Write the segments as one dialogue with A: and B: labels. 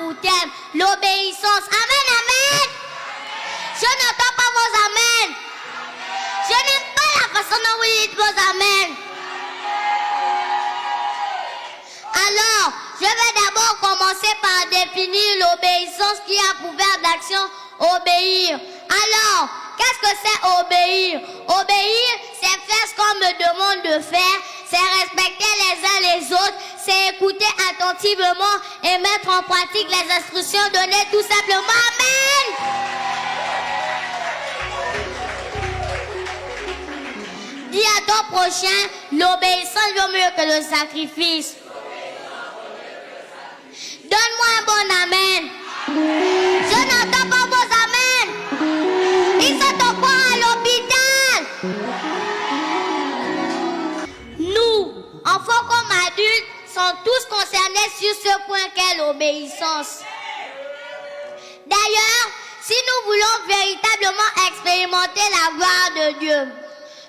A: pour thème l'obéissance. Amen, amen. Je n'entends pas vos amen. Je n'aime pas la façon dont vous dites vos amen. Alors, je vais d'abord commencer par définir l'obéissance qui a pour verbe d'action obéir. Alors, qu'est-ce que c'est obéir? Obéir, c'est faire ce qu'on me demande de faire, c'est respecter les uns les autres, c'est écouter attentivement et mettre en pratique les instructions données tout simplement. Amen! Dis à ton prochain, l'obéissance vaut mieux que le sacrifice. Donne-moi un bon amen. Je n'entends pas vos amen. Ils sont encore à l'hôpital. Nous, enfants comme adultes, sommes tous concernés sur ce point qu'est l'obéissance. D'ailleurs, si nous voulons véritablement expérimenter la gloire de Dieu,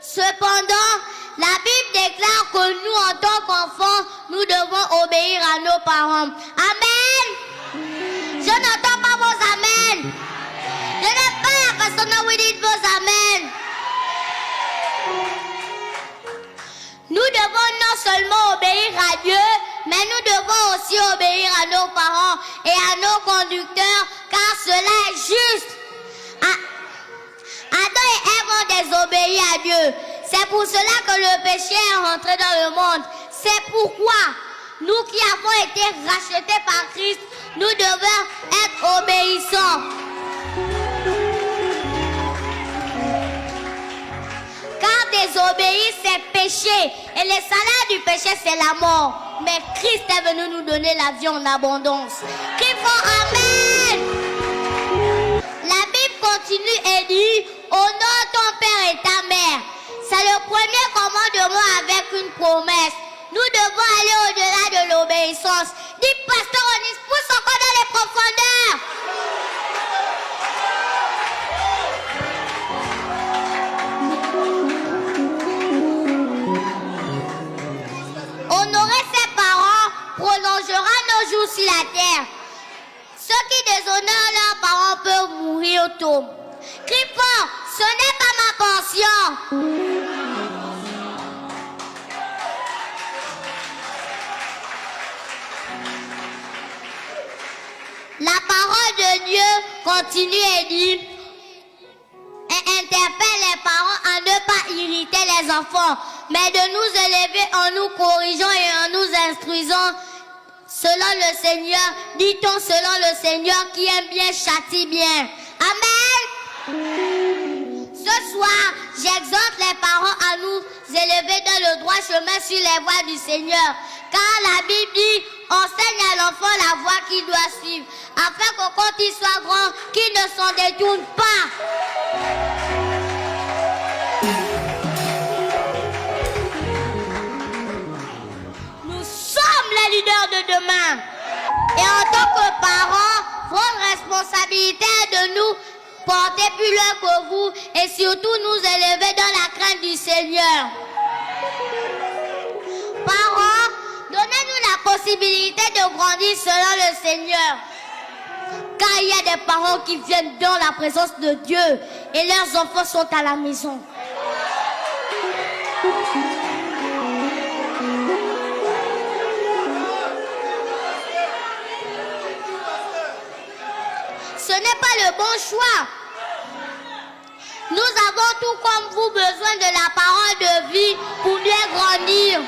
A: cependant, la Bible déclare que nous, en tant qu'enfants, nous devons obéir à nos parents. Amen. Je n'entends pas vos amen. Je n'aime pas la façon dont vous dites vos amen. Nous devons non seulement obéir à Dieu, mais nous devons aussi obéir à nos parents et à nos conducteurs, car cela est juste. Adam et Ève ont désobéi à Dieu. C'est pour cela que le péché est rentré dans le monde. C'est pourquoi nous qui avons été rachetés par Christ, nous devons être obéissants. Car désobéir, c'est péché. Et le salaire du péché, c'est la mort. Mais Christ est venu nous donner la vie en abondance. Qui font Amen. La Bible continue et dit, honore ton père et ta mère. C'est le premier commandement avec une promesse. Nous devons aller au-delà de l'obéissance. Dis, pasteur, on y pousse encore dans les profondeurs. Honorer ses parents prolongera nos jours sur la terre. Ceux qui déshonorent leurs parents peuvent mourir tôt. Crie fort, ce n'est pas ma portion. La parole de Dieu continue et dit, et interpelle les parents à ne pas irriter les enfants, mais de nous élever en nous corrigeant et en nous instruisant selon le Seigneur. Dit-on selon le Seigneur qui aime bien châtie bien. Amen. Ce soir, j'exhorte les parents à nous élever dans le droit chemin sur les voies du Seigneur. Car la Bible dit, enseigne à l'enfant la voie qu'il doit suivre, afin que quand il soit grand, qu'il ne s'en détourne pas. Nous sommes les leaders de demain. Et en tant que parents, votre responsabilité est de nous porter plus loin que vous et surtout nous élever dans la crainte du Seigneur. Parents, donnez-nous la possibilité de grandir selon le Seigneur. Car il y a des parents qui viennent dans la présence de Dieu et leurs enfants sont à la maison. Ce n'est pas le bon choix. Nous avons tout comme vous besoin de la parole de vie pour mieux grandir.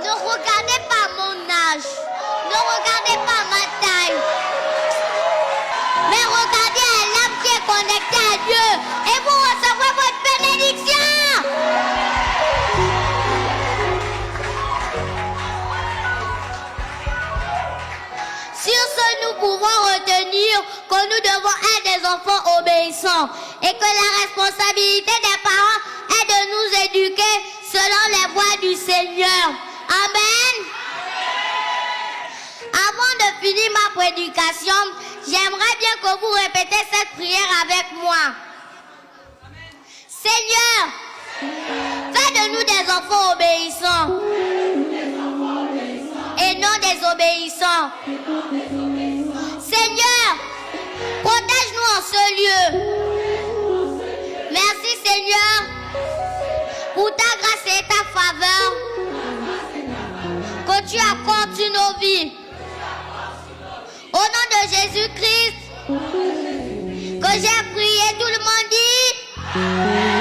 A: Ne regardez pas mon âge. Ne regardez pas ma taille. Mais regardez à l'âme qui est connectée à Dieu et vous recevrez votre bénédiction. Sur ce, nous pouvons retenir que nous devons être des enfants obéissants et que la responsabilité des parents est de nous éduquer selon les voies du Seigneur. Amen. Avant de finir ma prédication, j'aimerais bien que vous répétez cette prière avec moi. Seigneur, fais de nous des enfants obéissants. désobéissants. Seigneur, protège-nous en ce lieu. Merci Seigneur pour ta grâce et ta faveur que tu accordes sur nos vies. Au nom de Jésus-Christ, que j'ai prié, tout le monde dit.